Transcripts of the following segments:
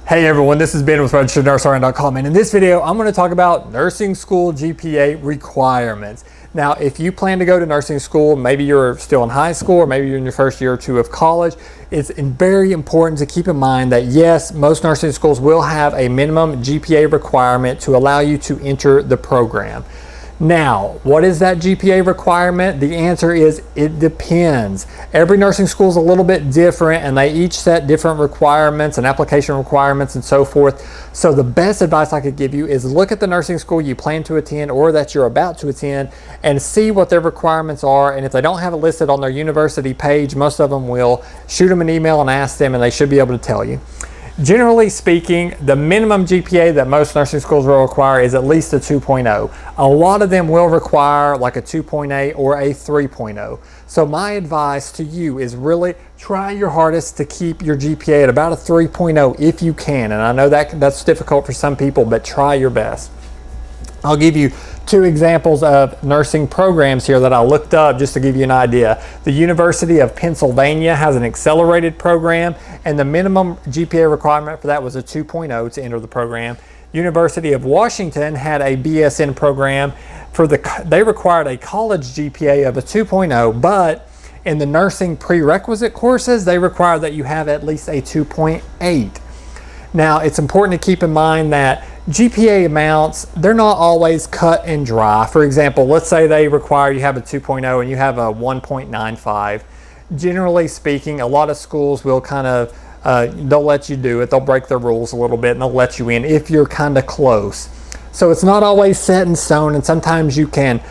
Hey everyone, this is Ben with RegisteredNurseRN.com, and in this video I'm going to talk about nursing school GPA requirements. Now, if you plan to go to nursing school, maybe you're still in high school or maybe you're in your first year or two of college, it's very important to keep in mind that yes, most nursing schools will have a minimum GPA requirement to allow you to enter the program. Now, what is that GPA requirement? The answer is it depends. Every nursing school is a little bit different and they each set different requirements and application requirements and so forth. So the best advice I could give you is look at the nursing school you plan to attend or that you're about to attend and see what their requirements are. And if they don't have it listed on their university page, most of them will, shoot them an email and ask them and they should be able to tell you. Generally speaking, the minimum GPA that most nursing schools will require is at least a 2.0. A lot of them will require like a 2.8 or a 3.0. So my advice to you is really try your hardest to keep your GPA at about a 3.0 if you can. And I know that's difficult for some people, but try your best. I'll give you two examples of nursing programs here that I looked up just to give you an idea. The University of Pennsylvania has an accelerated program, and the minimum GPA requirement for that was a 2.0 to enter the program. University of Washington had a BSN program. They required a college GPA of a 2.0, but in the nursing prerequisite courses, they require that you have at least a 2.8. Now, it's important to keep in mind that GPA amounts, they're not always cut and dry. For example, let's say they require you have a 2.0 and you have a 1.95. Generally speaking, a lot of schools will kind of, they'll let you do it. They'll break their rules a little bit and they'll let you in if you're kind of close. So it's not always set in stone, and sometimes you can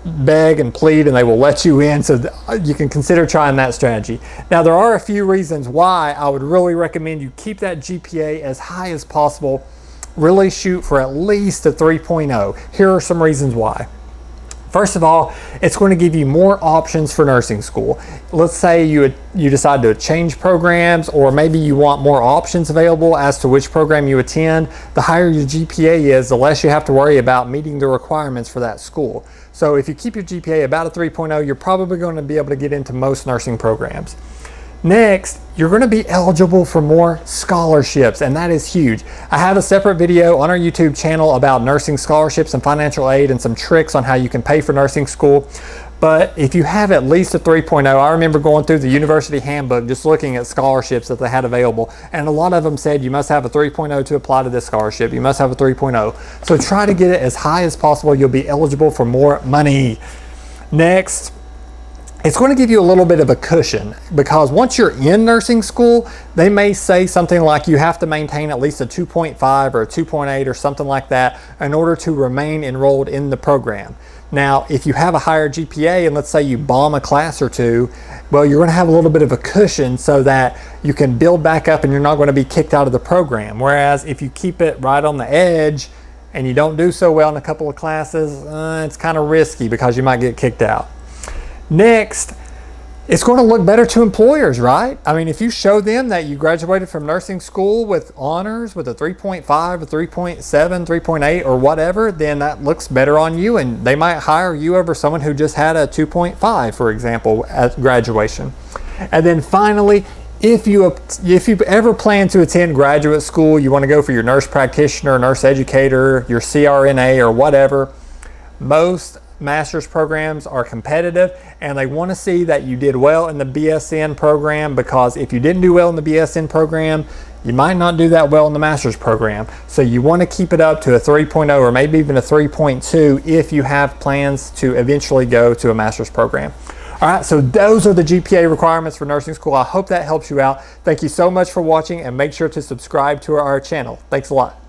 beg and plead and they will let you in, so you can consider trying that strategy. Now, there are a few reasons why I would really recommend you keep that GPA as high as possible. Really shoot for at least a 3.0. Here are some reasons why. First of all, it's going to give you more options for nursing school. Let's say you decide to change programs, or maybe you want more options available as to which program you attend. The higher your GPA is, the less you have to worry about meeting the requirements for that school. So if you keep your GPA about a 3.0, you're probably going to be able to get into most nursing programs. Next, you're going to be eligible for more scholarships, and that is huge. I have a separate video on our YouTube channel about nursing scholarships and financial aid and some tricks on how you can pay for nursing school. But if you have at least a 3.0, I remember going through the university handbook just looking at scholarships that they had available, and a lot of them said you must have a 3.0 to apply to this scholarship. You must have a 3.0. So try to get it as high as possible. You'll be eligible for more money. Next, it's going to give you a little bit of a cushion, because once you're in nursing school, they may say something like you have to maintain at least a 2.5 or a 2.8 or something like that in order to remain enrolled in the program. Now, if you have a higher GPA and let's say you bomb a class or two, well, you're going to have a little bit of a cushion so that you can build back up and you're not going to be kicked out of the program. Whereas if you keep it right on the edge and you don't do so well in a couple of classes, it's kind of risky because you might get kicked out. Next, it's going to look better to employers, right? I mean, if you show them that you graduated from nursing school with honors with a 3.5, a 3.7, 3.8 or whatever, then that looks better on you, and they might hire you over someone who just had a 2.5, for example, at graduation. And then finally, if you ever plan to attend graduate school, you want to go for your nurse practitioner, nurse educator, your CRNA or whatever, most master's programs are competitive and they want to see that you did well in the BSN program, because if you didn't do well in the BSN program, you might not do that well in the master's program. So you want to keep it up to a 3.0 or maybe even a 3.2 if you have plans to eventually go to a master's program. All right, so those are the GPA requirements for nursing school. I hope that helps you out. Thank you so much for watching, and make sure to subscribe to our channel. Thanks a lot.